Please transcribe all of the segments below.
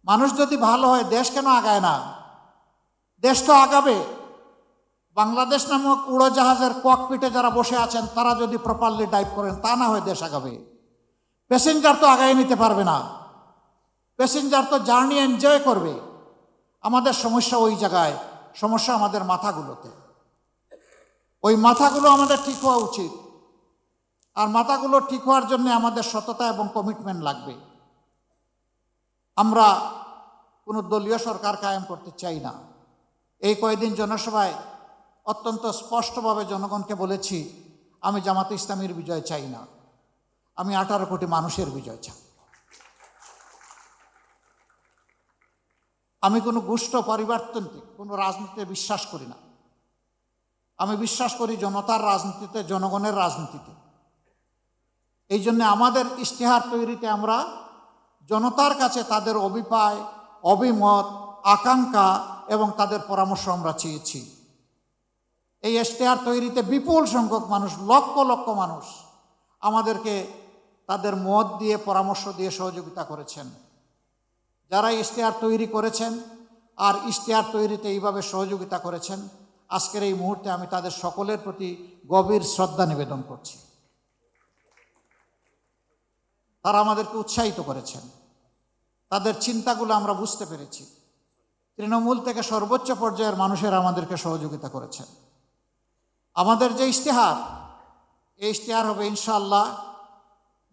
মানুষ যদি ভালো হয় দেশ কেন আগায় না? দেশ তো আগাবে। বাংলাদেশ নামক উড়োজাহাজের ককপিটে যারা বসে আছেন তারা যদি প্রপারলি ড্রাইভ করেন, তা না হয় দেশ আগাবে। প্যাসেঞ্জার তো আগায় নিতে পারবে না, প্যাসেঞ্জার তো জার্নি এনজয় করবে। আমাদের সমস্যা ওই জায়গায়, সমস্যা আমাদের মাথাগুলোতে। ওই মাথাগুলো আমাদের ঠিক হওয়া উচিত। আর মাথাগুলো ঠিক হওয়ার জন্য আমাদের সততা এবং কমিটমেন্ট লাগবে। আমরা কোনো দলীয় সরকার কায়েম করতে চাই না। এই কয়েকদিন জনসভায় অত্যন্ত স্পষ্টভাবে জনগণকে বলেছি, আমি জামাতে ইসলামীর বিজয় চাই না, আমি 18 কোটি মানুষের বিজয় চাই। আমি কোনো গোষ্ঠ পরিবর্তনকে, কোনো রাজনীতিতে বিশ্বাস করি না। আমি বিশ্বাস করি জনতার রাজনীতিতে, জনগণের রাজনীতিতে। এই জন্য আমাদের ইশতেহার তৈরিতে আমরা জনতার কাছে তাদের অভিপ্রায়, অভিমত, আকাঙ্ক্ষা এবং তাদের পরামর্শ আমরা চেয়েছি। এই ইশতেহার তৈরিতে বিপুল সংখ্যক মানুষ, লক্ষ লক্ষ মানুষ আমাদেরকে তাদের মত দিয়ে, পরামর্শ দিয়ে সহযোগিতা করেছেন। যারা ইশতেহার তৈরি করেছেন আর ইশতেহার তৈরিতে এইভাবে সহযোগিতা করেছেন, আজকের এই মুহূর্তে আমি তাদের সকলের প্রতি গভীর শ্রদ্ধা নিবেদন করছি। তারা আমাদেরকে উৎসাহিত করেছেন, তাদের চিন্তাগুলো আমরা বুঝতে পেরেছি। তৃণমূল থেকে সর্বোচ্চ পর্যায়ের মানুষেরা আমাদেরকে সহযোগিতা করেছেন। আমাদের যে ইশতেহার, এই ইশতেহার হবে ইনশাআল্লাহ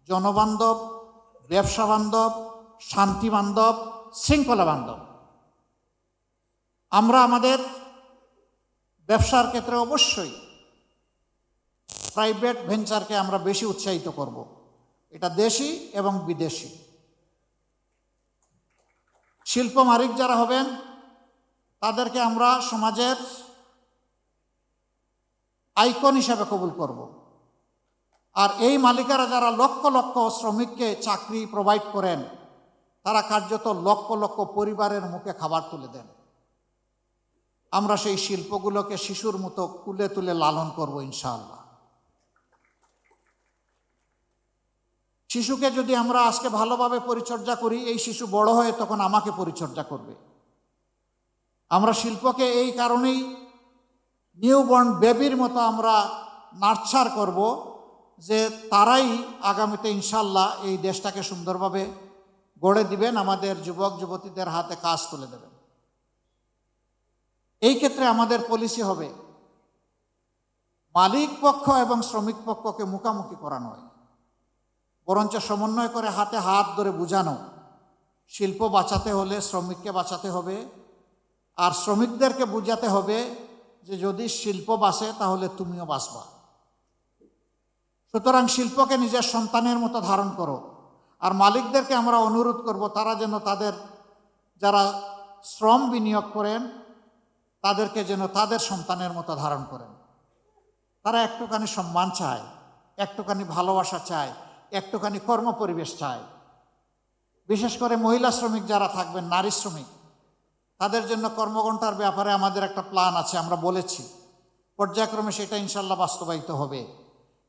জনবান্ধব, ব্যবসা বান্ধব, শান্তি বান্ধব, শৃঙ্খলা বান্ধব। আমরা আমাদের ব্যবসার ক্ষেত্রে অবশ্যই প্রাইভেট ভেঞ্চারকে আমরা বেশি উৎসাহিত করব, এটা দেশি এবং বিদেশি। শিল্প মালিক যারা হবেন তাদেরকে আমরা সমাজের আইকন হিসাবে কবুল করব। আর এই মালিকেরা যারা লক্ষ লক্ষ শ্রমিককে চাকরি প্রোভাইড করেন, তারা কার্যত লক্ষ লক্ষ পরিবারের মুখে খাবার তুলে দেন। আমরা সেই শিল্পগুলোকে শিশুর মতো কুলে তুলে লালন করব ইনশাআল্লাহ। শিশুকে যদি আমরা আজকে ভালোভাবে পরিচর্যা করি, এই শিশু বড় হয়ে তখন আমাকে পরিচর্যা করবে। আমরা শিল্পকে এই কারণেই নিউবর্ন বেবির মতো আমরা নার্চার করব যে তারাই আগামীতে ইনশাআল্লাহ এই দেশটাকে সুন্দরভাবে গড়ে দিবেন, আমাদের যুবক যুবতীদের হাতে কাজ তুলে দেবেন। এই ক্ষেত্রে আমাদের পলিসি হবে মালিক পক্ষ এবং শ্রমিক পক্ষকে মুখামুখি করা নয়, বরঞ্চ সমন্বয় করে হাতে হাত ধরে বুঝানো। শিল্প বাঁচাতে হলে শ্রমিককে বাঁচাতে হবে, আর শ্রমিকদেরকে বুঝাতে হবে যে যদি শিল্প বাঁচে তাহলে তুমিও বাঁচবা। সুতরাং শিল্পকে নিজের সন্তানের মতো ধারণ করো। আর মালিকদেরকে আমরা অনুরোধ করব তারা যেন তাদের যারা শ্রম বিনিয়োগ করেন তাদেরকে যেন তাদের সন্তানের মতো ধারণ করেন। তারা একটুখানি সম্মান চায়, একটুখানি ভালোবাসা চায়, একটুখানি কর্মপরিবেশ চায়। বিশেষ করে মহিলা শ্রমিক যারা থাকবেন, নারী শ্রমিক, তাদের জন্য কর্মঘণ্টার ব্যাপারে আমাদের একটা প্ল্যান আছে, আমরা বলেছি। পর্যায়ক্রমে সেটা ইনশাল্লাহ বাস্তবায়িত হবে।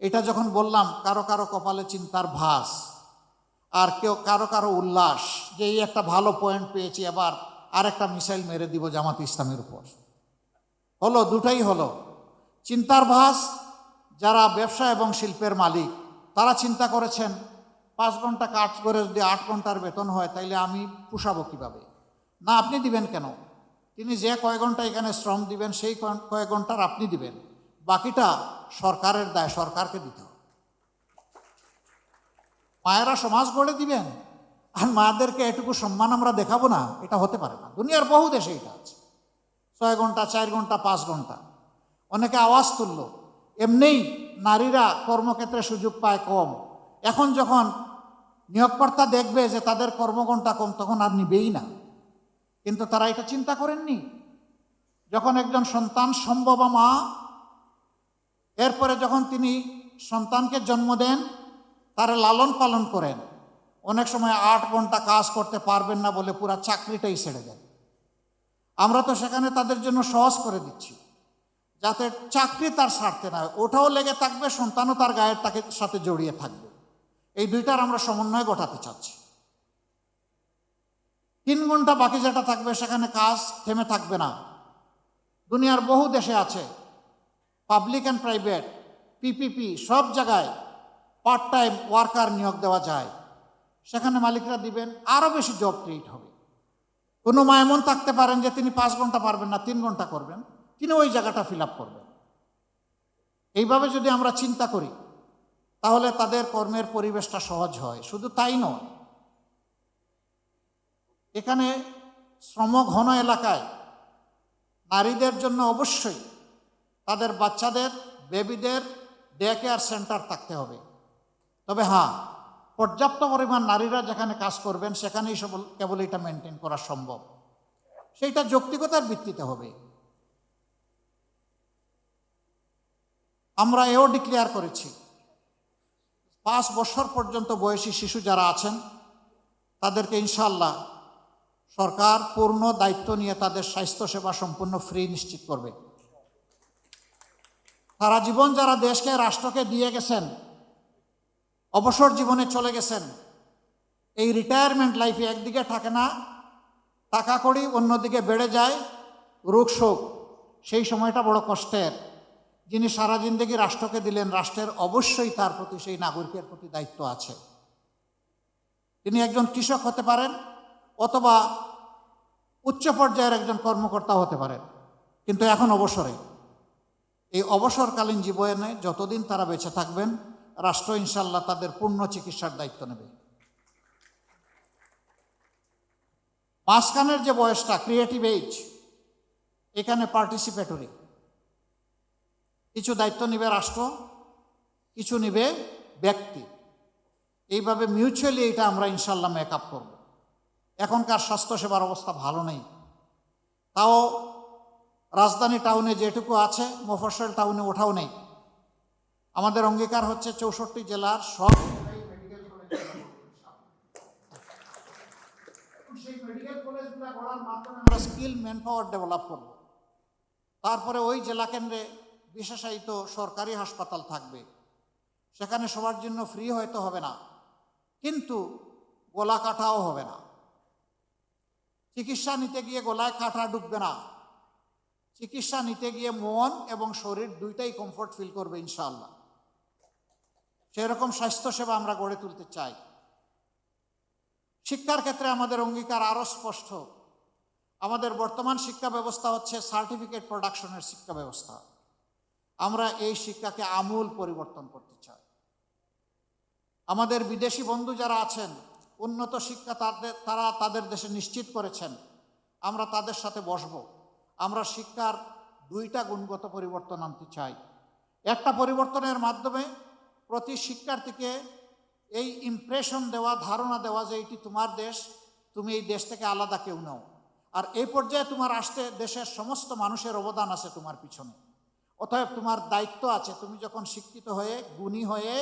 এটা যখন বললাম, কারো কারো কপালে চিন্তার ভাস, আর কেউ কারো কারো উল্লাস যে এই একটা ভালো পয়েন্ট পেয়েছি, এবার আর একটা মিসাইল মেরে দিব জামাত ইসলামের উপর। হলো, দুটাই হলো। চিন্তার ভাস যারা ব্যবসা এবং শিল্পের মালিক, তারা চিন্তা করেছেন 5 ঘন্টা কাজ করে যদি 8 ঘন্টার বেতন হয় তাইলে আমি পোষাবো কীভাবে? না, আপনি দিবেন কেন? তিনি যে কয়েক ঘন্টা এখানে শ্রম দিবেন সেই কয়েক ঘন্টার আপনি দিবেন, বাকিটা সরকারের দায়, সরকারকে দিতে হবে। মায়েরা সমাজ গড়ে দিবেন আর মায়েদেরকে এটুকু সম্মান আমরা দেখাবো না, এটা হতে পারে না। দুনিয়ার বহু দেশে এটা আছে। 6 ঘন্টা, 4 ঘন্টা, 5 ঘন্টা। অনেকে আওয়াজ তুলল, এমনিই নারীরা কর্মক্ষেত্রে সুযোগ পায় কম। এখন যখন নিয়োগকর্তা দেখবে যে তাদের কর্মঘণ্টা কম, তখন আর নিবেই না। কিন্তু তারা এটা চিন্তা করেননি। যখন একজন সন্তান সম্ভবা মা, এরপরে যখন তিনি সন্তানকে জন্ম দেন, তারা লালন পালন করেন, অনেক সময় 8 ঘন্টা কাজ করতে পারবেন না বলে পুরা চাকরিটাই ছেড়ে দেন। আমরা তো সেখানে তাদের জন্য সহজ করে দিচ্ছি, যাতে চাকরি তার স্বার্থে না হয়, ওটাও লেগে থাকবে, সন্তানও তার গায়ের সাথে জড়িয়ে থাকবে। এই দুইটার আমরা সমন্বয় ঘটাতে চাচ্ছি। 3 ঘন্টা বাকি যেটা থাকবে সেখানে কাজ থেমে থাকবে না। দুনিয়ার বহু দেশে আছে, পাবলিক অ্যান্ড প্রাইভেট, পিপিপি, সব জায়গায় পার্ট টাইম ওয়ার্কার নিয়োগ দেওয়া যায়। সেখানে মালিকরা দিবেন, আরও বেশি জব ক্রিয়েট হবে। কোনো মা এমন থাকতে পারেন যে তিনি 5 ঘন্টা পারবেন না, 3 ঘন্টা করবেন, তিনি ওই জায়গাটা ফিল আপ করবেন। এইভাবে যদি আমরা চিন্তা করি তাহলে তাদের কর্মের পরিবেশটা সহজ হয়। শুধু তাই নয়, এখানে শ্রমঘন এলাকায় নারীদের জন্য অবশ্যই তাদের বাচ্চাদের, বেবিদের ডে কেয়ার সেন্টার থাকতে হবে। তবে হ্যাঁ, পর্যাপ্ত পরিমাণ নারীরা যেখানে কাজ করবেন সেখানেই কেবল এটা মেনটেন করা সম্ভব। সেইটা যৌক্তিকতার ভিত্তিতে হবে। আমরা এও ডিক্লেয়ার করেছি 5 বছর পর্যন্ত বয়সী শিশু যারা আছেন তাদেরকে ইনশাআল্লাহ সরকার পূর্ণ দায়িত্ব নিয়ে তাদের স্বাস্থ্যসেবা সম্পূর্ণ ফ্রি নিশ্চিত করবে। সারা জীবন যারা দেশকে, রাষ্ট্রকে দিয়ে গেছেন, অবসর জীবনে চলে গেছেন, এই রিটায়ারমেন্ট লাইফে একদিকে থাকে না টাকা কড়ি, অন্যদিকে বেড়ে যায় রোগ শোক। সেই সময়টা বড় কষ্টের। যিনি সারা জিন্দগি রাষ্ট্রকে দিলেন, রাষ্ট্রের অবশ্যই তার প্রতি, সেই নাগরিকের প্রতি দায়িত্ব আছে। তিনি একজন কৃষক হতে পারেন অথবা উচ্চ পর্যায়ের একজন কর্মকর্তা হতে পারেন, কিন্তু এখন অবসরে। এই অবসরকালীন জীবনে যতদিন তারা বেঁচে থাকবেন, রাষ্ট্র ইনশাল্লাহ তাদের পূর্ণ চিকিৎসার দায়িত্ব নেবে। মাঝখানের যে বয়সটা, ক্রিয়েটিভ এজ, এখানে পার্টিসিপেটরি। কিছু দায়িত্ব নেবে রাষ্ট্র, কিছু নেবে ব্যক্তি। এইভাবে মিউচুয়ালি এটা আমরা ইনশাল্লাহ মেকআপ করব। এখনকার স্বাস্থ্যসেবার অবস্থা ভালো নেই। তাও রাজধানী টাউনে যেটুকু আছে, মফস্বল টাউনে ওঠাও নেই। আমাদের অঙ্গীকার হচ্ছে 64 জেলার সব মেডিকেল কলেজ, সেই মেডিকেল কলেজগুলো গড়ার মাধ্যমে আমরা স্কিল ম্যান পাওয়ার ডেভেলপ করব। তারপরে ওই জেলা কেন্দ্রে বিশেষায়িত সরকারি হাসপাতাল থাকবে। সেখানে সবার জন্য ফ্রি হয়তো হবে না, কিন্তু গলা কাটাও হবে না। চিকিৎসা নিতে গিয়ে গলায় কাটা ঢুকবে না। চিকিৎসা নিতে গিয়ে মন এবং শরীর দুইটাই কমফোর্ট ফিল করবে ইনশাআল্লাহ। সেরকম স্বাস্থ্যসেবা আমরা গড়ে তুলতে চাই। শিক্ষার ক্ষেত্রে আমাদের অঙ্গীকার আরও স্পষ্ট। আমাদের বর্তমান শিক্ষা ব্যবস্থা হচ্ছে সার্টিফিকেট প্রোডাকশনের শিক্ষা ব্যবস্থা। আমরা এই শিক্ষাকে আমূল পরিবর্তন করতে চাই। আমাদের বিদেশি বন্ধু যারা আছেন, উন্নত শিক্ষা তারা তাদের দেশে নিশ্চিত করেছেন। আমরা তাদের সাথে বসব। আমরা শিক্ষার 2টা গুণগত পরিবর্তন আনতে চাই। একটা পরিবর্তনের মাধ্যমে প্রতি শিক্ষার্থীকে এই ইমপ্রেশন দেওয়া, ধারণা দেওয়া যে এটি তোমার দেশ, তুমি এই দেশ থেকে আলাদা কেউ নও। আর এই পর্যায়ে তোমার আসতে দেশের সমস্ত মানুষের অবদান আছে তোমার পিছনে। অতএব তোমার দায়িত্ব আছে, তুমি যখন শিক্ষিত হয়ে, গুণী হয়ে,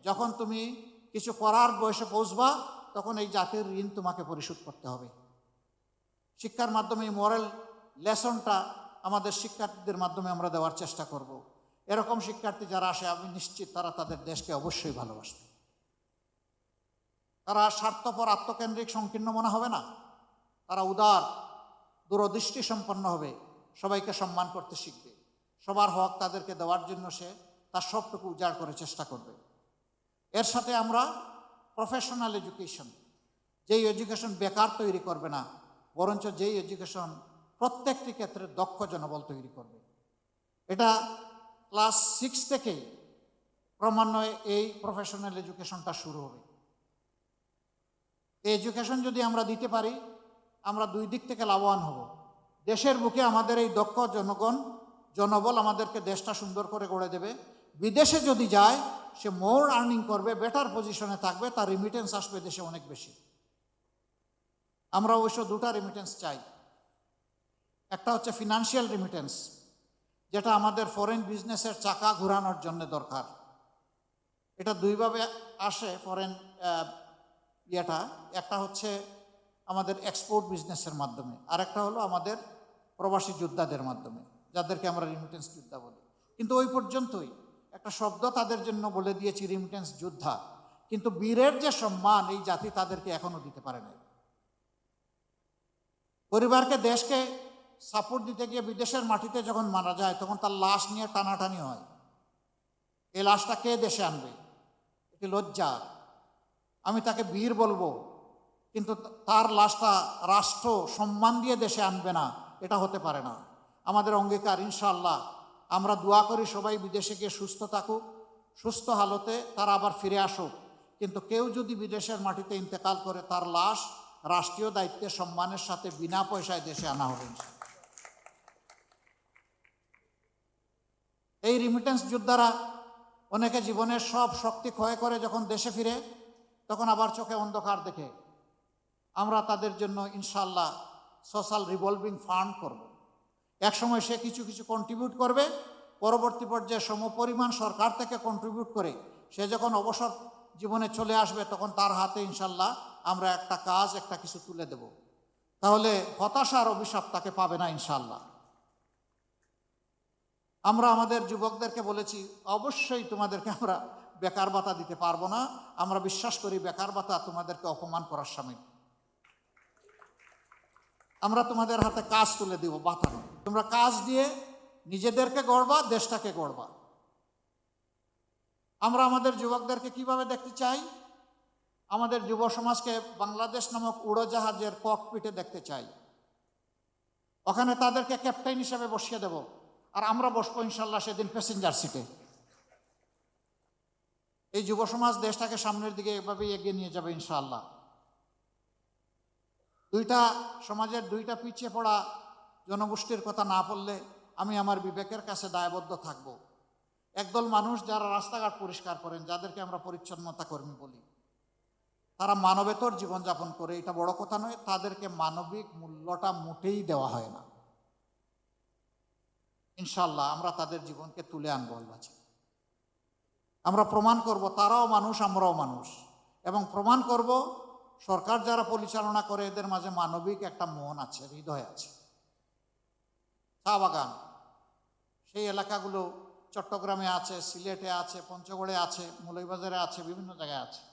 যখন তুমি কিছু করার বয়সে পৌঁছবা, তখন এই জাতির ঋণ তোমাকে পরিশোধ করতে হবে। শিক্ষার মাধ্যমে এই মোরাল লেসনটা আমাদের শিক্ষার্থীদের মাধ্যমে আমরা দেওয়ার চেষ্টা করব। এরকম শিক্ষার্থী যারা আসে, আমি নিশ্চিত তারা তাদের দেশকে অবশ্যই ভালোবাসবে। তারা স্বার্থপর, আত্মকেন্দ্রিক, সংকীর্ণ মনে হবে না। তারা উদার, দূরদৃষ্টি সম্পন্ন হবে, সবাইকে সম্মান করতে শিখবে। সবার হক তাদেরকে দেওয়ার জন্য সে তার সবটুকু উজাড় করে চেষ্টা করবে। এর সাথে আমরা প্রফেশনাল এডুকেশন, যেই এডুকেশন বেকার তৈরি করবে না, বরঞ্চ যেই এডুকেশন প্রত্যেকটি ক্ষেত্রে দক্ষ জনবল তৈরি করবে। এটা ক্লাস 6 থেকেই ক্রমান্বয়ে এই প্রফেশনাল এডুকেশনটা শুরু হবে। এই এডুকেশন যদি আমরা দিতে পারি, আমরা 2 দিক থেকে লাভবান হব। দেশের বুকে আমাদের এই দক্ষ জনবল আমাদেরকে দেশটা সুন্দর করে গড়ে দেবে। বিদেশে যদি যায়, সে মোর আর্নিং করবে, বেটার পজিশনে থাকবে, তার রিমিটেন্স আসবে দেশে অনেক বেশি। আমরা অবশ্য 2টা রিমিটেন্স চাই। একটা হচ্ছে ফিনান্সিয়াল রিমিটেন্স, যেটা আমাদের ফরেন বিজনেসের চাকা ঘোরানোর জন্য দরকার। এটা 2ভাবে আসে ফরেন ইয়েটা। একটা হচ্ছে আমাদের এক্সপোর্ট বিজনেসের মাধ্যমে, আর একটা হলো আমাদের প্রবাসী যোদ্ধাদের মাধ্যমে, যাদেরকে আমরা রিমিটেন্স যোদ্ধা বলি। কিন্তু ওই পর্যন্তই। একটা শব্দ তাদের জন্য বলে দিয়েছি, রিমিটেন্স যোদ্ধা, কিন্তু বীরের যে সম্মান এই জাতি তাদেরকে এখনো দিতে পারে নাই। পরিবারকে, দেশকে সাপোর্ট দিতে গিয়ে বিদেশের মাটিতে যখন মারা যায় তখন তার লাশ নিয়ে টানাটানি হয়। এই লাশটা কে দেশে আনবে? এটি লজ্জার। আমি তাকে বীর বলবো, কিন্তু তার লাশটা রাষ্ট্র সম্মান দিয়ে দেশে আনবে না, এটা হতে পারে না। আমাদের অঙ্গীকার, ইনশাআল্লাহ আমরা দোয়া করি সবাই বিদেশে গিয়ে সুস্থ থাকুক, সুস্থ হালতে তারা আবার ফিরে আসুক। কিন্তু কেউ যদি বিদেশের মাটিতে ইন্তেকাল করে, তার লাশ রাষ্ট্রীয় দায়িত্বে সম্মানের সাথে বিনা পয়সায় দেশে আনা হবে। এই রিমিটেন্স যোদ্ধারা অনেকে জীবনের সব শক্তি ক্ষয় করে যখন দেশে ফিরে, তখন আবার চোখে অন্ধকার দেখে। আমরা তাদের জন্য ইনশাআল্লাহ সোশ্যাল রিভলভিং ফান্ড করব। একসময় সে কিছু কিছু কন্ট্রিবিউট করবে, পরবর্তী পর্যায়ে সমপরিমাণ সরকার থেকে কন্ট্রিবিউট করে সে যখন অবসর জীবনে চলে আসবে, তখন তার হাতে ইনশাআল্লাহ আমরা একটা কাজ, একটা কিছু তুলে দেব। তাহলে হতাশার অভিশাপ তাকে পাবে না ইনশাআল্লাহ। আমরা আমাদের যুবকদেরকে বলেছি, অবশ্যই তোমাদেরকে আমরা বেকার ভাতা দিতে পারবো না। আমরা বিশ্বাস করি বেকার ভাতা তোমাদেরকে অপমান করার সামিল। আমরা তোমাদের হাতে কাজ তুলে দিব, ভাতা নয়। তোমরা কাজ দিয়ে নিজেদেরকে গড়বা, দেশটাকে গড়বা। আমরা আমাদের যুবকদেরকে কিভাবে দেখতে চাই? আমাদের যুব সমাজকে বাংলাদেশ নামক উড়োজাহাজের ককপিটে দেখতে চাই। ওখানে তাদেরকে ক্যাপ্টেন হিসেবে বসিয়ে দেব, আর আমরা বসবো ইনশাল্লাহ সেদিন প্যাসেঞ্জার সিটে। এই যুব সমাজ দেশটাকে সামনের দিকে এভাবেই এগিয়ে নিয়ে যাবে ইনশাআল্লাহ। সমাজের দুইটা পিছিয়ে পড়া জনগোষ্ঠীর কথা না বললে আমি আমার বিবেকের কাছে দায়বদ্ধ থাকব। একদল মানুষ যারা রাস্তাঘাট পরিষ্কার করেন, যাদেরকে আমরা পরিচ্ছন্নতা কর্মী বলি, তারা মানবেতর জীবনযাপন করে, এটা বড় কথা নয়। তাদেরকে মানবিক মূল্যটা মোটেই দেওয়া হয় না। ইনশাআল্লাহ আমরা তাদের জীবনকে তুলে আনবো আল্লাহ। আমরা প্রমাণ করব তারাও মানুষ, আমরাও মানুষ, এবং প্রমাণ করব সরকার যারা পরিচালনা করে এদের মাঝে মানবিক একটা মন আছে, হৃদয় আছে। চা বাগান, সেই এলাকাগুলো চট্টগ্রামে আছে, সিলেটে আছে, পঞ্চগড়ে আছে, মৌলভীবাজারে আছে, বিভিন্ন জায়গায় আছে।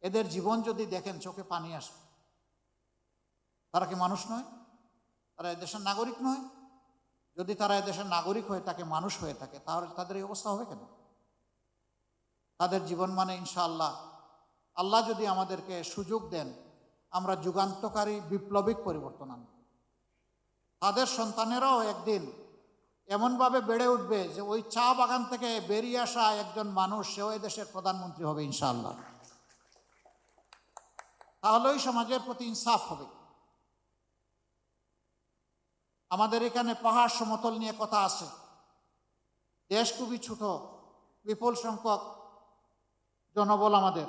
এদের জীবন যদি দেখেন চোখে পানি আসবে। তারা কি মানুষ নয়? তারা এদেশের নাগরিক নয়? যদি তারা এদেশের নাগরিক হয়ে থাকে, মানুষ হয়ে থাকে, তাহলে তাদের এই অবস্থা হবে কেন? তাদের জীবন মানে ইনশাআল্লাহ আল্লাহ যদি আমাদেরকে সুযোগ দেন, আমরা যুগান্তকারী বিপ্লবিক পরিবর্তন আনব। তাদের সন্তানেরাও একদিন এমনভাবে বেড়ে উঠবে যে ওই চা বাগান থেকে বেরিয়ে আসা একজন মানুষ, সেও দেশের প্রধানমন্ত্রী হবে ইনশাআল্লাহ। তাহলে ওই সমাজের প্রতি ইনসাফ হবে। আমাদের এখানে পাহাড় সমতল নিয়ে কথা আছে। দেশ খুবই ছোট, বিপুল সংখ্যক জনবল আমাদের।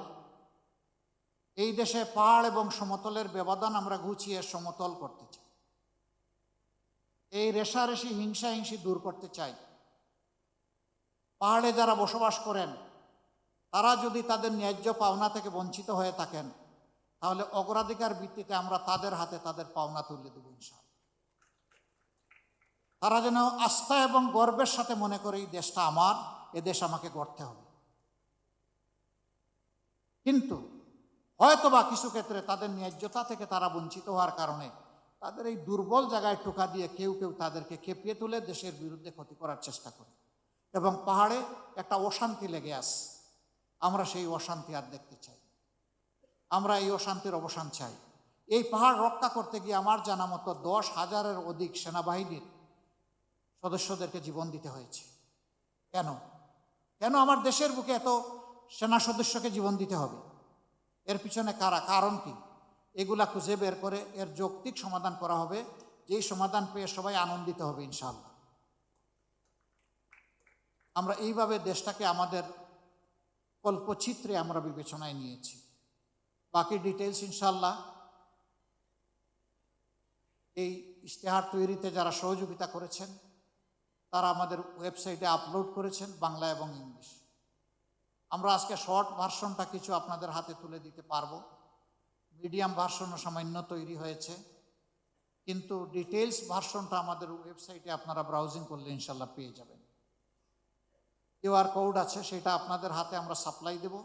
এই দেশে পাহাড় এবং সমতলের ব্যবধান আমরা ঘুচিয়ে সমতল করতে চাই। এই রেশারেশি, হিংসা দূর করতে চাই। পাহাড়ে যারা বসবাস করেন, তারা যদি তাদের ন্যায্য পাওনা থেকে বঞ্চিত হয়ে থাকেন, তাহলে অগ্রাধিকার ভিত্তিতে আমরা তাদের হাতে তাদের পাওনা তুলে দেব ইনশাআল্লাহ। তারা যেন আস্থা এবং গর্বের সাথে মনে করে এই দেশটা আমার, এ দেশ আমাকে গড়তে হবে। কিন্তু হয়তোবা কিছু ক্ষেত্রে তাদের ন্যায্যতা থেকে তারা বঞ্চিত হওয়ার কারণে তাদের এই দুর্বল জায়গায় টোকা দিয়ে কেউ কেউ তাদেরকে খেপিয়ে তুলে দেশের বিরুদ্ধে ক্ষতি করার চেষ্টা করে, এবং পাহাড়ে একটা অশান্তি লেগে আসে। আমরা সেই অশান্তি আর দেখতে চাই। আমরা এই অশান্তির অবসান চাই। এই পাহাড় রক্ষা করতে গিয়ে আমার জানা মতো 10,000-এর অধিক সেনাবাহিনীর সদস্যদেরকে জীবন দিতে হয়েছে। কেন? কেন আমার দেশের বুকে এত সেনা সদস্যকে জীবন দিতে হবে? এর পিছনে কারা, কারণ কি? এগুলা খুঁজে বের করে এর যৌক্তিক সমাধান করা হবে, যেই সমাধান পেয়ে সবাই আনন্দিত হবে ইনশাআল্লাহ। আমরা এইভাবে দেশটাকে আমাদের কল্পচিত্রে আমরা বিবেচনায় নিয়েছি। বাকি ডিটেলস ইনশাআল্লাহ এই ইশতেহার তৈরিতে যারা সহযোগিতা করেছেন তারা আমাদের ওয়েবসাইটে আপলোড করেছেন, বাংলা এবং ইংলিশ। আমরা আজকে শর্ট ভার্সনটা কিছু আপনাদের হাতে তুলে দিতে পারবো। মিডিয়াম ভার্সনও সামান্য তৈরি হয়েছে, কিন্তু ডিটেলস ভার্সনটা আমাদের ওয়েবসাইটে আপনারা ব্রাউজিং করলে ইনশাল্লাহ পেয়ে যাবেন। কিউআর কোড আছে, সেটা আপনাদের হাতে আমরা সাপ্লাই দেব,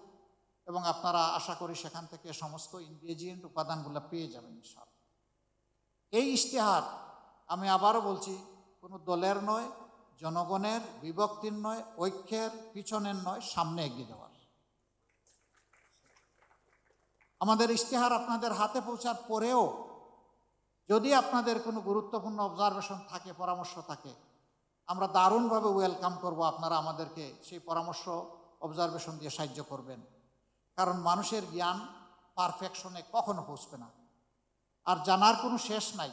এবং আপনারা আশা করি সেখান থেকে সমস্ত ইনগ্রেডিয়েন্ট উপাদানগুলো পেয়ে যাবেন ইনশাআল্লাহ। এই ইশতেহার আমি আবারও বলছি, কোনো দলের নয়, জনগণের, বিভক্তির নয়, ঐক্যের, পিছনের নয়, সামনে এগিয়ে যাওয়ার। আমাদের ইশতেহার আপনাদের হাতে পৌঁছার পরেও যদি আপনাদের কোনো গুরুত্বপূর্ণ অবজারভেশন থাকে, পরামর্শ থাকে, আমরা দারুণভাবে ওয়েলকাম করব। আপনারা আমাদেরকে সেই পরামর্শ, অবজারভেশন দিয়ে সাহায্য করবেন। কারণ মানুষের জ্ঞান পারফেকশনে কখনো পৌঁছবে না, আর জানার কোনো শেষ নাই।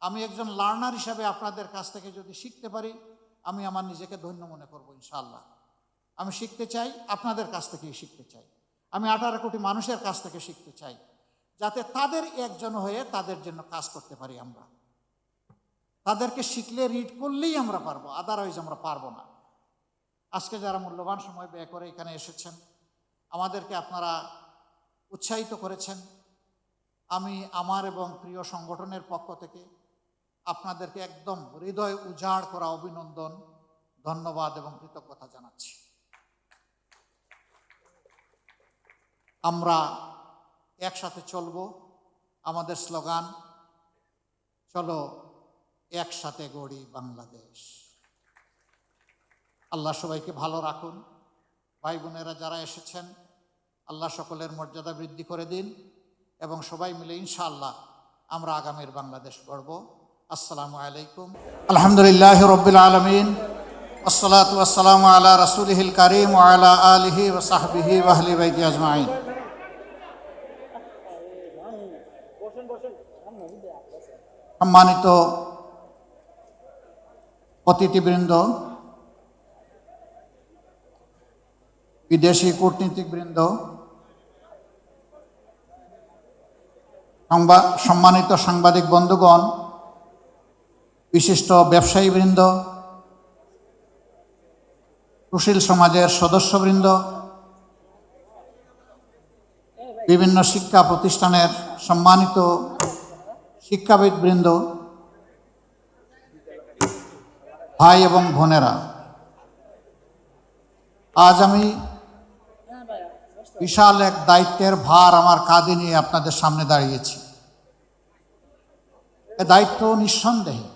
আমি একজন লার্নার হিসাবে আপনাদের কাছ থেকে যদি শিখতে পারি, আমি আমার নিজেকে ধন্য মনে করব ইনশাআল্লাহ। আমি শিখতে চাই, আপনাদের কাছ থেকেই শিখতে চাই। আমি 18 কোটি মানুষের কাছ থেকে শিখতে চাই, যাতে তাদের একজন হয়ে তাদের জন্য কাজ করতে পারি আমরা। তাদেরকে শিখলে, রিড করলেই আমরা পারবো, আদারওয়াইজ আমরা পারবো না। আজকে যারা মূল্যবান সময় ব্যয় করে এখানে এসেছেন, আমাদেরকে আপনারা উৎসাহিত করেছেন, আমি আমার এবং প্রিয় সংগঠনের পক্ষ থেকে আপনাদেরকে একদম হৃদয় উজাড় করা অভিনন্দন, ধন্যবাদ এবং কৃতজ্ঞতা জানাচ্ছি। আমরা একসাথে চলব। আমাদের স্লোগান, চলো একসাথে গড়ি বাংলাদেশ। আল্লাহ সবাইকে ভালো রাখুন। ভাই বোনেরা যারা এসেছেন, আল্লাহ সকলের মর্যাদা বৃদ্ধি করে দিন এবং সবাই মিলে ইনশাআল্লাহ আমরা আগামীর বাংলাদেশ গড়ব। আসসালামু আলাইকুম। আলহামদুলিল্লাহ রাব্বিল আলামিন, আসসালাতু ওয়াসসালামু আলা রাসূলিহিল কারীম ওয়া আলা আলিহি ওয়া সাহবিহি ওয়া আহলি বাইতি আজমাইন। সম্মানিত অতিথিবৃন্দ, বিদেশি কূটনীতিকবৃন্দ, সম্মানিত সাংবাদিক বন্ধুগণ, বিশিষ্ট ব্যবসায়ীবৃন্দ, সুশীল সমাজের সদস্যবৃন্দ, বিভিন্ন শিক্ষা প্রতিষ্ঠানের সম্মানিত শিক্ষাবিদবৃন্দ, ভাই এবং বোনেরা, আজ আমি বিশাল এক দায়িত্বের ভার আমার কাঁধে নিয়ে আপনাদের সামনে দাঁড়িয়েছি। এ দায়িত্ব নিঃসন্দেহে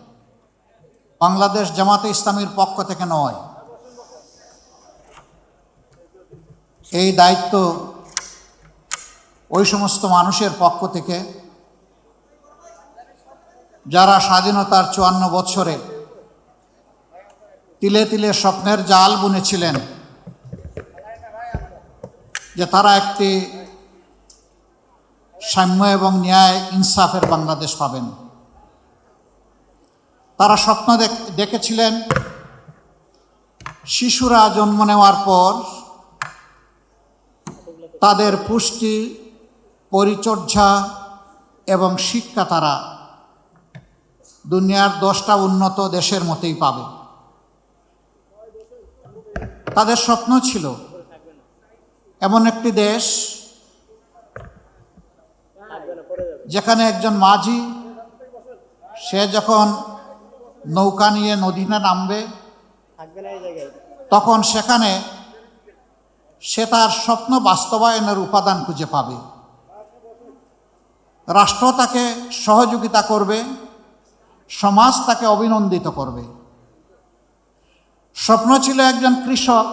বাংলাদেশ জামাতে ইসলামীর পক্ষ থেকে নয়। এই দায়িত্ব ওই সমস্ত মানুষের পক্ষ থেকে যারা স্বাধীনতার 54 বছরে তিলে তিলে স্বপ্নের জাল বুনেছিলেন যে তারা একটি সাম্য এবং ন্যায় ইনসাফের বাংলাদেশ পাবেন। তারা স্বপ্ন দেখেছিলেন শিশুরা জন্ম নেওয়ার পর তাদের পুষ্টি, পরিচর্যা এবং শিক্ষা তারা দুনিয়ার 10টা উন্নত দেশের মতোই পাবে। তাদের স্বপ্ন ছিল এমন একটি দেশ যেখানে একজন মাঝি, সে যখন নৌকা নিয়ে নদীতে নামবে তখন সেখানে সে তার স্বপ্ন বাস্তবায়নের উপাদান খুঁজে পাবে। রাষ্ট্র তাকে সহযোগিতা করবে, সমাজ তাকে অভিনন্দিত করবে। স্বপ্ন ছিল একজন কৃষক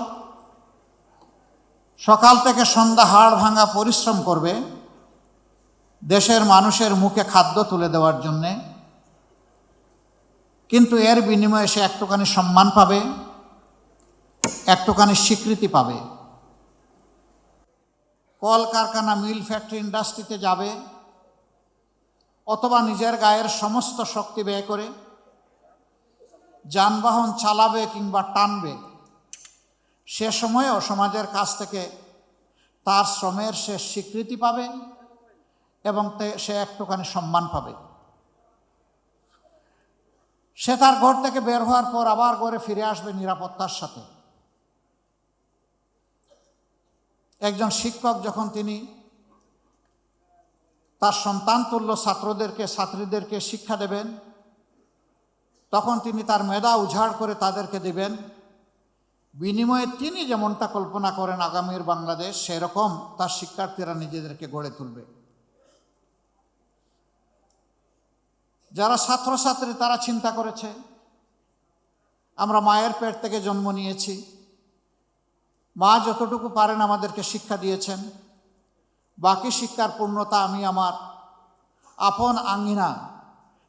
সকাল থেকে সন্ধ্যা হাড় ভাঙা পরিশ্রম করবে দেশের মানুষের মুখে খাদ্য তুলে দেওয়ার জন্যে, কিন্তু এর বিনিময়ে সে একটুখানি সম্মান পাবে, একটুখানি স্বীকৃতি পাবে। কল কারখানা, মিল, ফ্যাক্টরি, ইন্ডাস্ট্রিতে যাবে অথবা নিজের গায়ের সমস্ত শক্তি ব্যয় করে যানবাহন চালাবে কিংবা টানবে। সে সময়েও সমাজের কাছ থেকে তার শ্রমের সে স্বীকৃতি পাবে এবং সে একটুখানি সম্মান পাবে। সে তার ঘর থেকে বের হওয়ার পর আবার ঘরে ফিরে আসবে নিরাপত্তার সাথে। একজন শিক্ষক যখন তিনি তার সন্তান তুল্য ছাত্রীদেরকে শিক্ষা দেবেন, তখন তিনি তার মেধা উজাড় করে তাদেরকে দেবেন। বিনিময়ে তিনি যেমনটা কল্পনা করেন আগামীর বাংলাদেশ, সেরকম তার শিক্ষার্থীরা নিজেদেরকে গড়ে তুলবে। যারা ছাত্রছাত্রী তারা চিন্তা করেছে, আমরা মায়ের পেট থেকে জন্ম নিয়েছি, মা যতটুকু পারেন আমাদেরকে শিক্ষা দিয়েছেন, বাকি শিক্ষার পূর্ণতা আমি আমার আপন আঙ্গিনা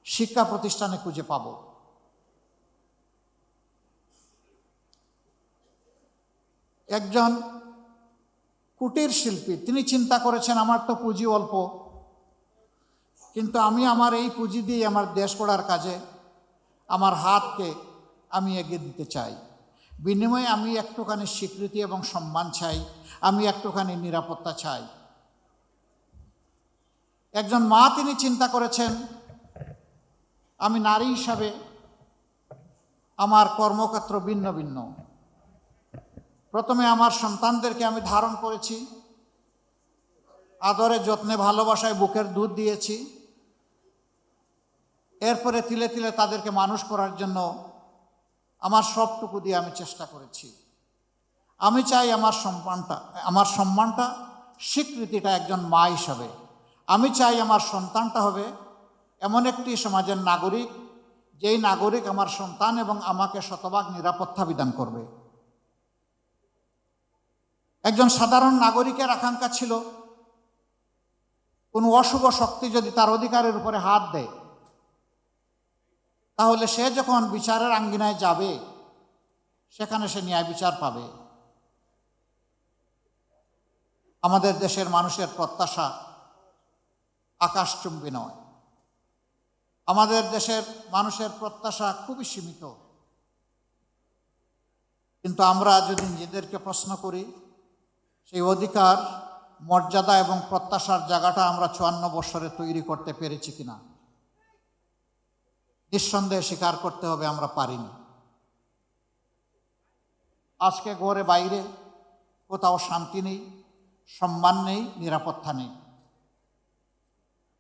শিক্ষা প্রতিষ্ঠানে খুঁজে পাব। একজন কুটির শিল্পী তিনি চিন্তা করেছেন, আমার তো পুঁজি অল্প, কিন্তু আমি আমার এই পুঁজি দিয়ে আমার দেশ গড়ার কাজে আমার হাতকে আমি এগিয়ে দিতে চাই। বিনিময়ে আমি একটুখানি স্বীকৃতি এবং সম্মান চাই, আমি একটুখানি নিরাপত্তা চাই। একজন মা তিনি চিন্তা করেছেন, আমি নারী হিসাবে আমার কর্মক্ষেত্র ভিন্ন ভিন্ন। প্রথমে আমার সন্তানদেরকে আমি ধারণ করেছি, আদরে যত্নে ভালোবাসায় বুকের দুধ দিয়েছি, এরপরে তিলে তিলে তাদেরকে মানুষ করার জন্য আমার সবটুকু দিয়ে আমি চেষ্টা করেছি। আমি চাই আমার সম্মানটা স্বীকৃতিটা একজন মা হিসাবে। আমি চাই আমার সন্তানটা হবে এমন একটি সমাজের নাগরিক, যেই নাগরিক আমার সন্তান এবং আমাকে শতভাগ নিরাপত্তা বিধান করবে। একজন সাধারণ নাগরিকের আকাঙ্ক্ষা ছিল, কোনো অশুভ শক্তি যদি তার অধিকারের উপরে হাত দেয়, তাহলে সে যখন বিচারের আঙ্গিনায় যাবে সেখানে সে ন্যায় বিচার পাবে। আমাদের দেশের মানুষের প্রত্যাশা আকাশচুম্বী নয়। আমাদের দেশের মানুষের প্রত্যাশা খুবই সীমিত। কিন্তু আমরা যদি নিজেদেরকে প্রশ্ন করি, সেই অধিকার, মর্যাদা এবং প্রত্যাশার জায়গাটা আমরা 54 বছরে তৈরি করতে পেরেছি কিনা, নিঃসন্দেহে স্বীকার করতে হবে আমরা পারিনি। আজকে ঘরে বাইরে কোথাও শান্তি নেই, সম্মান নেই, নিরাপত্তা নেই।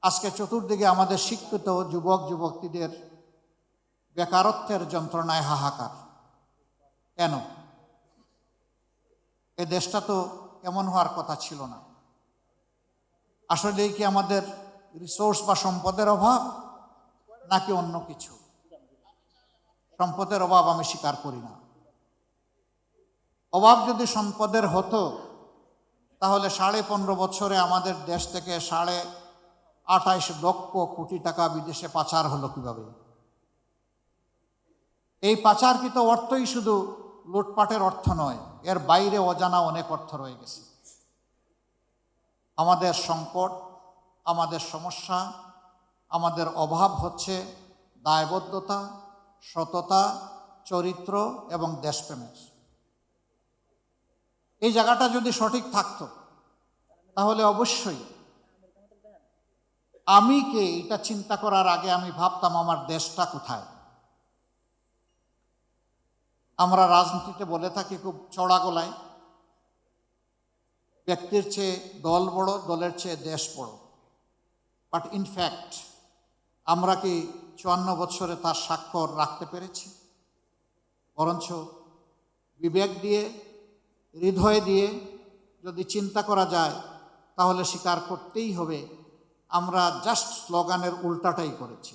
আজকে চতুর্দিকে আমাদের শিক্ষিত যুবক যুবতীদের বেকারত্বের যন্ত্রণায় হাহাকার। কেন? এ দেশটা তো এমন হওয়ার কথা ছিল না। আসলেই কি আমাদের রিসোর্স বা সম্পদের অভাব, নাকি অন্য কিছু? সম্পদের অভাব আমি স্বীকার করি না। অভাব যদি সম্পদের হতো, তাহলে 15.5 বছরে আমাদের দেশ থেকে 28.5 লক্ষ কোটি টাকা বিদেশে পাচার হলো কিভাবে? এই পাচারকৃত অর্থই শুধু লুটপাটের অর্থ নয়, এর বাইরে অজানা অনেক অর্থ রয়ে গেছে। আমাদের সংকট, আমাদের সমস্যা, আমাদের অভাব হচ্ছে দায়বদ্ধতা, সততা, চরিত্র এবং দেশপ্রেমের। এই জায়গাটা যদি সঠিক থাকতো, তাহলে অবশ্যই আমি কে এটা চিন্তা করার আগে আমি ভাবতাম আমার দেশটা কোথায়। আমরা রাজনীতিতে বলে থাকি খুব চড়া গলায়, ব্যক্তির চেয়ে দল বড়, দলের চেয়ে দেশ বড়। বাট ইনফ্যাক্ট আমরা কি 54 বছরে তার স্বাক্ষর রাখতে পেরেছি? বরঞ্চ বিবেক দিয়ে, হৃদয় দিয়ে যদি চিন্তা করা যায়, তাহলে স্বীকার করতেই হবে আমরা জাস্ট স্লোগানের উল্টাটাই করেছি।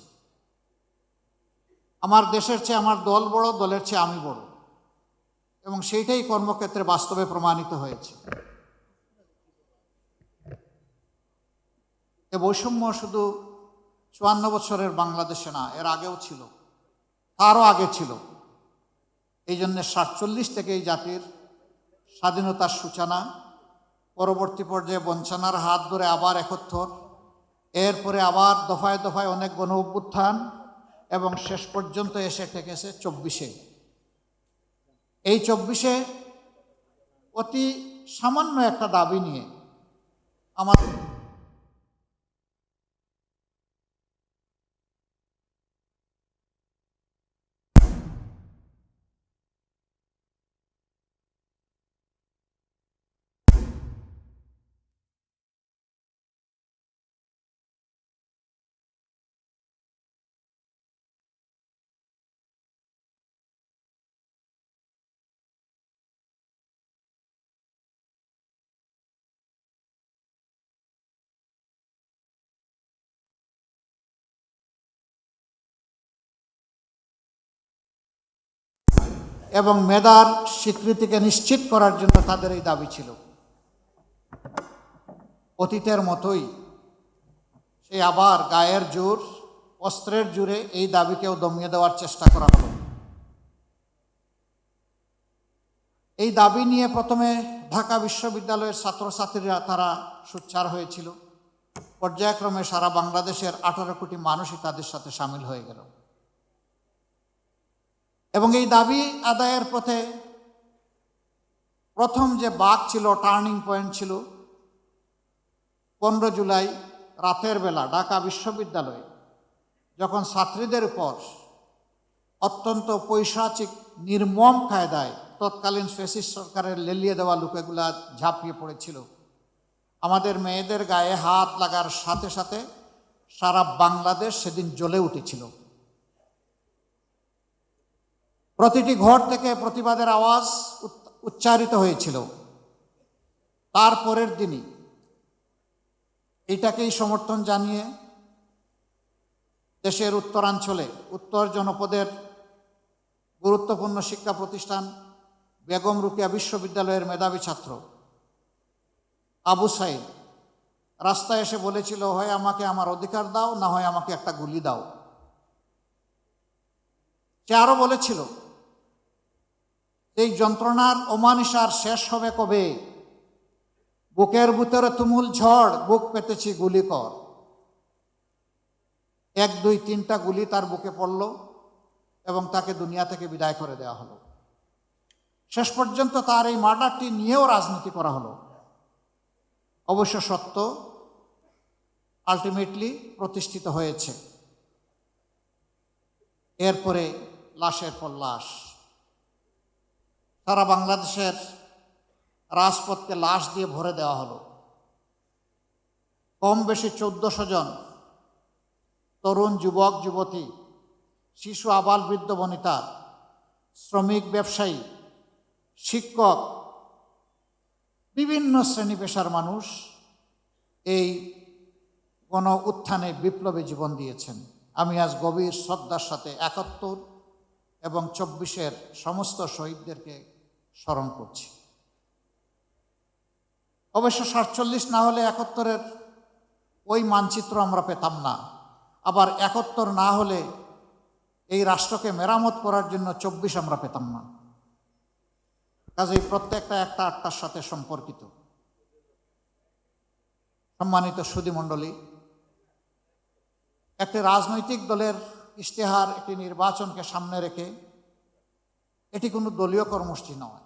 আমার দেশের চেয়ে আমার দল বড়, দলের চেয়ে আমি বড়, এবং সেইটাই কর্মক্ষেত্রে বাস্তবে প্রমাণিত হয়েছে। এ বৈষম্য শুধু 54 বছরের বাংলাদেশে না, এর আগেও ছিল, তারও আগে ছিল। এই জন্য 47 থেকে এই জাতির স্বাধীনতার সূচনা, পরবর্তী পর্যায়ে বঞ্চনার হাত ধরে আবার 71, এরপরে আবার দফায় দফায় অনেক গণ অভ্যুত্থান, এবং শেষ পর্যন্ত এসে ঠেকেছে 24-এ। এই 24-এ অতি সামান্য একটা দাবি নিয়ে আমাদের এবং মেধার স্বীকৃতিকে নিশ্চিত করার জন্য তাদের এই দাবি ছিল। অতীতের মতোই সেই আবার গায়ের জোর, অস্ত্রের জোরে এই দাবিকেও দমিয়ে দেওয়ার চেষ্টা করা হলো। এই দাবি নিয়ে প্রথমে ঢাকা বিশ্ববিদ্যালয়ের ছাত্রছাত্রীরা তারা সোচ্চার হয়েছিল। পর্যায়ক্রমে সারা বাংলাদেশের 18 কোটি মানুষই তাদের সাথে সামিল হয়ে গেল এবং এই দাবি আদায়ের পথে প্রথম যে বাঁক ছিল, টার্নিং পয়েন্ট ছিল 15 জুলাই রাতের বেলা ঢাকা বিশ্ববিদ্যালয়ে, যখন ছাত্রীদের উপর অত্যন্ত পৈশাচিক নির্মম কায়দায় তৎকালীন ফ্যাসিস্ট সরকারের লেলিয়ে দেওয়া লোকেগুলা ঝাঁপিয়ে পড়েছিল। আমাদের মেয়েদের গায়ে হাত লাগার সাথে সাথে সারা বাংলাদেশ সেদিন জ্বলে উঠেছিল। প্রতিটি ঘর থেকে প্রতিবাদের আওয়াজ উচ্চারিত হয়েছিল। তারপরের দিনই এটাকেই সমর্থন জানিয়ে দেশের উত্তরাঞ্চলে উত্তর জনপদের গুরুত্বপূর্ণ শিক্ষা প্রতিষ্ঠান বেগম রোকেয়া বিশ্ববিদ্যালয়ের মেধাবী ছাত্র আবু সাইদ রাস্তায় এসে বলেছিল, হয় আমাকে আমার অধিকার দাও, না হয় আমাকে একটা গুলি দাও। সে আরো বলেছিল, এই যন্ত্রণার অমানিসার শেষ হবে কবে? বুকের ভিতরে তুমুল ঝড়, বুক পেতেছি গুলি কর। 1, 2, 3টা গুলি তার বুকে পড়ল এবং তাকে দুনিয়া থেকে বিদায় করে দেওয়া হলো। শেষ পর্যন্ত তার এই মার্ডারটি নিয়েও রাজনীতি করা হলো। অবশ্য সত্য আলটিমেটলি প্রতিষ্ঠিত হয়েছে। এরপরে লাশের পর লাশ সারা বাংলাদেশের রাজপথকে লাশ দিয়ে ভরে দেওয়া হলো। কম বেশি 1400 জন তরুণ, যুবক, যুবতী, শিশু, আবাল, বৃদ্ধ, বনিতা, শ্রমিক, ব্যবসায়ী, শিক্ষক, বিভিন্ন শ্রেণী পেশার মানুষ এই গণ উত্থানে বিপ্লবে জীবন দিয়েছেন। আমি আজ গভীর শ্রদ্ধার সাথে 71 এবং 24-এর সমস্ত শহীদদেরকে স্মরণ করছি। অবশ্য 47 না হলে 71-এর ওই মানচিত্র আমরা পেতাম না। আবার 71 না হলে এই রাষ্ট্রকে মেরামত করার জন্য 24 আমরা পেতাম না। কাজেই প্রত্যেকটা একটা আটটার সাথে সম্পর্কিত। সম্মানিত সুধীমণ্ডলী, একটি রাজনৈতিক দলের ইশতেহার একটি নির্বাচনকে সামনে রেখে এটি কোনো দলীয় কর্মসূচি নয়,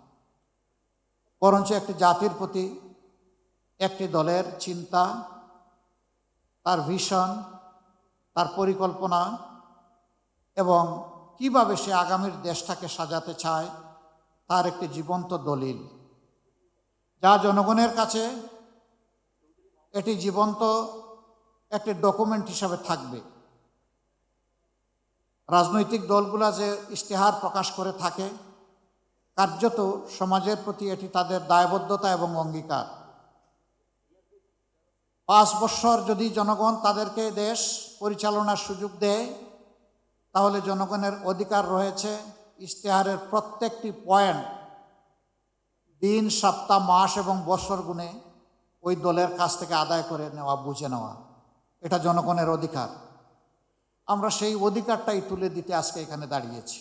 বরঞ্চ একটি জাতির প্রতি একটি দলের চিন্তা, তার ভিশন, তার পরিকল্পনা এবং কিভাবে সে আগামীর দেশটাকে সাজাতে চায় তার একটি জীবন্ত দলিল, যা জনগণের কাছে এটি জীবন্ত একটি ডকুমেন্ট হিসাবে থাকবে। রাজনৈতিক দলগুলা যে ইশতেহার প্রকাশ করে থাকে, কার্যত সমাজের প্রতি এটি তাদের দায়বদ্ধতা এবং অঙ্গীকার। 5 বছর যদি জনগণ তাদেরকে দেশ পরিচালনার সুযোগ দেয়, তাহলে জনগণের অধিকার রয়েছে ইশতেহারের প্রত্যেকটি পয়েন্ট দিন, সপ্তাহ, মাস এবং বছর গুণে ওই দলের কাছ থেকে আদায় করে নেওয়া, বুঝে নেওয়া। এটা জনগণের অধিকার। আমরা সেই অধিকারটাই তুলে দিতে আজকে এখানে দাঁড়িয়েছি।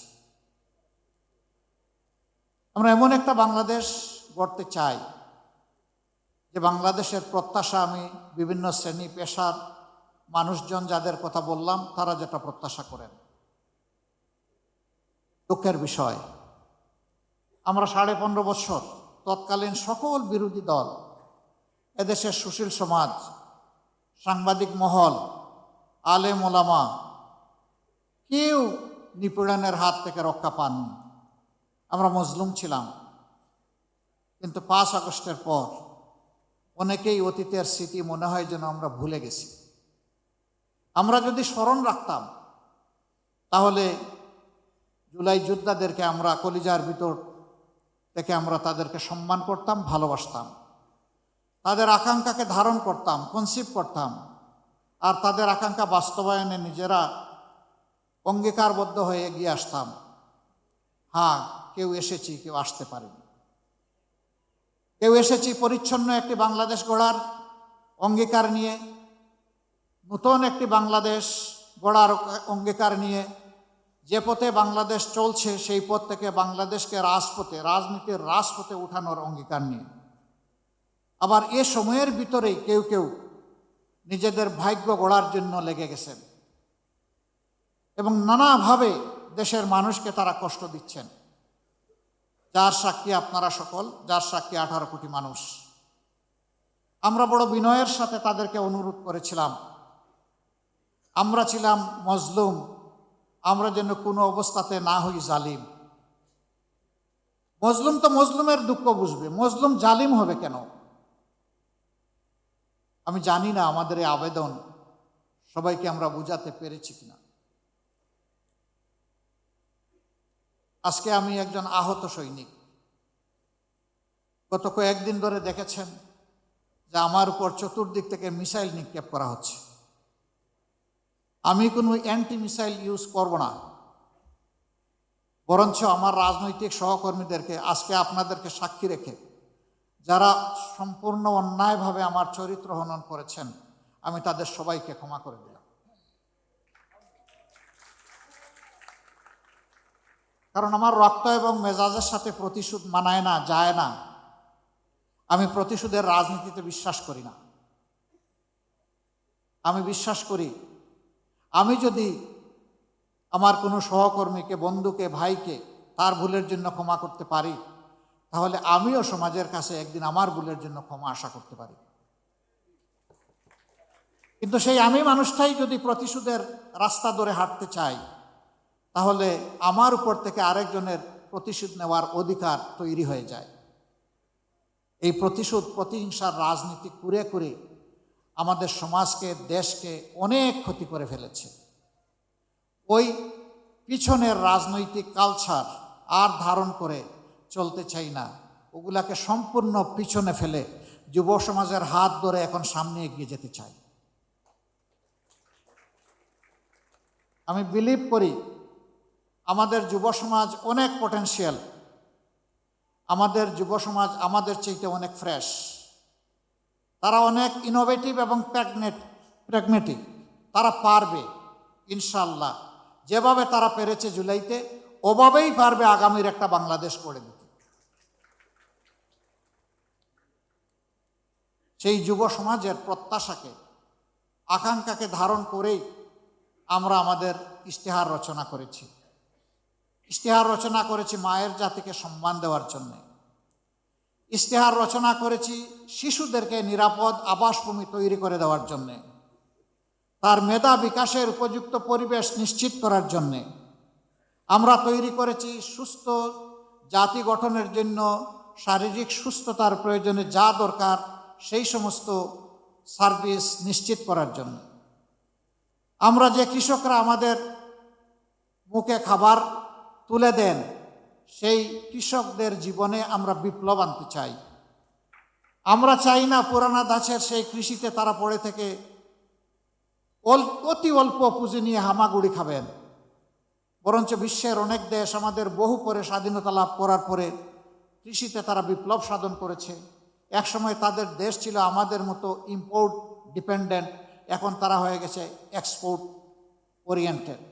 আমরা এমন একটা বাংলাদেশ গড়তে চাই যে বাংলাদেশের প্রত্যাশা, আমি বিভিন্ন শ্রেণী পেশার মানুষজন যাদের কথা বললাম তারা যেটা প্রত্যাশা করেন। দুঃখের বিষয়, আমরা 15.5 বছর তৎকালীন সকল বিরোধী দল, এদেশের সুশীল সমাজ, সাংবাদিক মহল, আলেম ওলামা কেউ নিপীড়নের হাত থেকে রক্ষা পাননি। আমরা মজলুম ছিলাম। কিন্তু 5 আগস্টের পর অনেকেই অতীতের স্মৃতি মনে হয় যেন আমরা ভুলে গেছি। আমরা যদি স্মরণ রাখতাম তাহলে জুলাই যোদ্ধাদেরকে আমরা কলিজার ভিতর থেকে আমরা তাদেরকে সম্মান করতাম, ভালোবাসতাম, তাদের আকাঙ্ক্ষাকে ধারণ করতাম, কনসিভ করতাম, আর তাদের আকাঙ্ক্ষা বাস্তবায়নে নিজেরা অঙ্গীকারবদ্ধ হয়ে এগিয়ে আসতাম। হ্যাঁ, কেউ এসেছি, কেউ আসতে পারিনি। কেউ এসেছি পরিচ্ছন্ন একটি বাংলাদেশ গড়ার অঙ্গীকার নিয়ে, নতুন একটি বাংলাদেশ গড়ার অঙ্গীকার নিয়ে। যে পথে বাংলাদেশ চলছে সেই পথ থেকে বাংলাদেশকে রাজপথে, রাজনীতির রাজপথে উঠানোর অঙ্গীকার নিয়ে। আবার এ সময়ের ভিতরেই কেউ কেউ নিজেদের ভাগ্য গড়ার জন্য লেগে গেছেন এবং নানাভাবে দেশের মানুষকে তারা কষ্ট দিচ্ছেন, যার সাক্ষী আপনারা সকল, যার সাক্ষী 18 কোটি মানুষ। আমরা বড় বিনয়ের সাথে তাদেরকে অনুরোধ করেছিলাম, আমরা ছিলাম মজলুম, আমরা যেন কোনো অবস্থাতে না হই জালিম। মজলুম তো মজলুমের দুঃখ বুঝবে, মজলুম জালিম হবে কেন? আমি জানি না আমাদের এই আবেদন সবাইকে আমরা বুঝাতে পেরেছি কিনা। আজকে আমি একজন আহত সৈনিক। গত কয়েকদিন ধরে দেখেছেন যে আমার উপর চতুর্দিক থেকে মিসাইল নিক্ষেপ করা হচ্ছে। আমি কোনো অ্যান্টি মিসাইল ইউজ করব না, বরঞ্চ আমার রাজনৈতিক সহকর্মীদেরকে আজকে আপনাদেরকে সাক্ষী রেখে যারা সম্পূর্ণ অন্যায়ভাবে আমার চরিত্র হনন করেছেন, আমি তাদের সবাইকে ক্ষমা করে দিলাম। কারণ আমার রক্ত এবং মেজাজের সাথে প্রতিশোধ মানায় না, যায় না। আমি প্রতিশোধের রাজনীতিতে বিশ্বাস করি না। আমি বিশ্বাস করি আমি যদি আমার কোনো সহকর্মীকে, বন্ধুকে, ভাইকে তার ভুলের জন্য ক্ষমা করতে পারি, তাহলে আমিও সমাজের কাছে একদিন আমার ভুলের জন্য ক্ষমা আশা করতে পারি। কিন্তু সেই আমি মানুষটাই যদি প্রতিশোধের রাস্তা ধরে হাঁটতে চাই, তাহলে আমার উপর থেকে আরেকজনের প্রতিশোধ নেওয়ার অধিকার তৈরি হয়ে যায়। এই প্রতিশোধ, প্রতিহিংসার রাজনীতি করে করে আমাদের সমাজকে, দেশকে অনেক ক্ষতি করে ফেলেছে। ওই পিছনের রাজনৈতিক কালচার আর ধারণ করে চলতে চাই না। ওগুলাকে সম্পূর্ণ পিছনে ফেলে যুব সমাজের হাত ধরে এখন সামনে এগিয়ে যেতে চাই। আমি বিলিভ করি আমাদের যুব সমাজ অনেক পটেনশিয়াল। আমাদের যুব সমাজ আমাদের চাইতে অনেক ফ্রেশ, তারা অনেক ইনোভেটিভ এবং প্র্যাগমেটিক। তারা পারবে ইনশাআল্লাহ। যেভাবে তারা পেরেছে জুলাইতে, ওভাবেই পারবে আগামীর একটা বাংলাদেশ করে দিতে। সেই যুব সমাজের প্রত্যাশাকে, আকাঙ্ক্ষাকে ধারণ করেই আমরা আমাদের ইশতেহার রচনা করেছি। ইশতেহার রচনা করেছি মায়ের জাতিকে সম্মান দেওয়ার জন্য। ইশতেহার রচনা করেছি শিশুদেরকে নিরাপদ আবাসভূমি তৈরি করে দেওয়ার জন্যে, তার মেধা বিকাশের উপযুক্ত পরিবেশ নিশ্চিত করার জন্যে। আমরা তৈরি করেছি সুস্থ জাতি গঠনের জন্য শারীরিক সুস্থতার প্রয়োজনে যা দরকার সেই সমস্ত সার্ভিস নিশ্চিত করার জন্য। আমরা যে কৃষকরা আমাদের মুখে খাবার তুলে দেন, সেই কৃষকদের জীবনে আমরা বিপ্লব আনতে চাই। আমরা চাই না পুরানা ধাঁচের সেই কৃষিতে তারা পড়ে থেকে অতি অল্প পুঁজি নিয়ে হামাগুড়ি খাবেন। বরঞ্চ বিশ্বের অনেক দেশ আমাদের বহু পরে স্বাধীনতা লাভ করার পরে কৃষিতে তারা বিপ্লব সাধন করেছে। একসময় তাদের দেশ ছিল আমাদের মতো ইম্পোর্ট ডিপেন্ডেন্ট, এখন তারা হয়ে গেছে এক্সপোর্ট ওরিয়েন্টেড।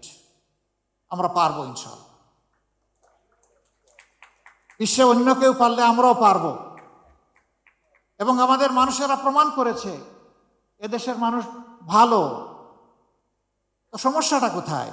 আমরা পারবো ইনশাআল্লাহ। বিশ্বে অন্য কেউ পারলে আমরাও পারবো। এবং আমাদের মানুষেরা প্রমাণ করেছে এদেশের মানুষ ভালো। তো সমস্যাটা কোথায়?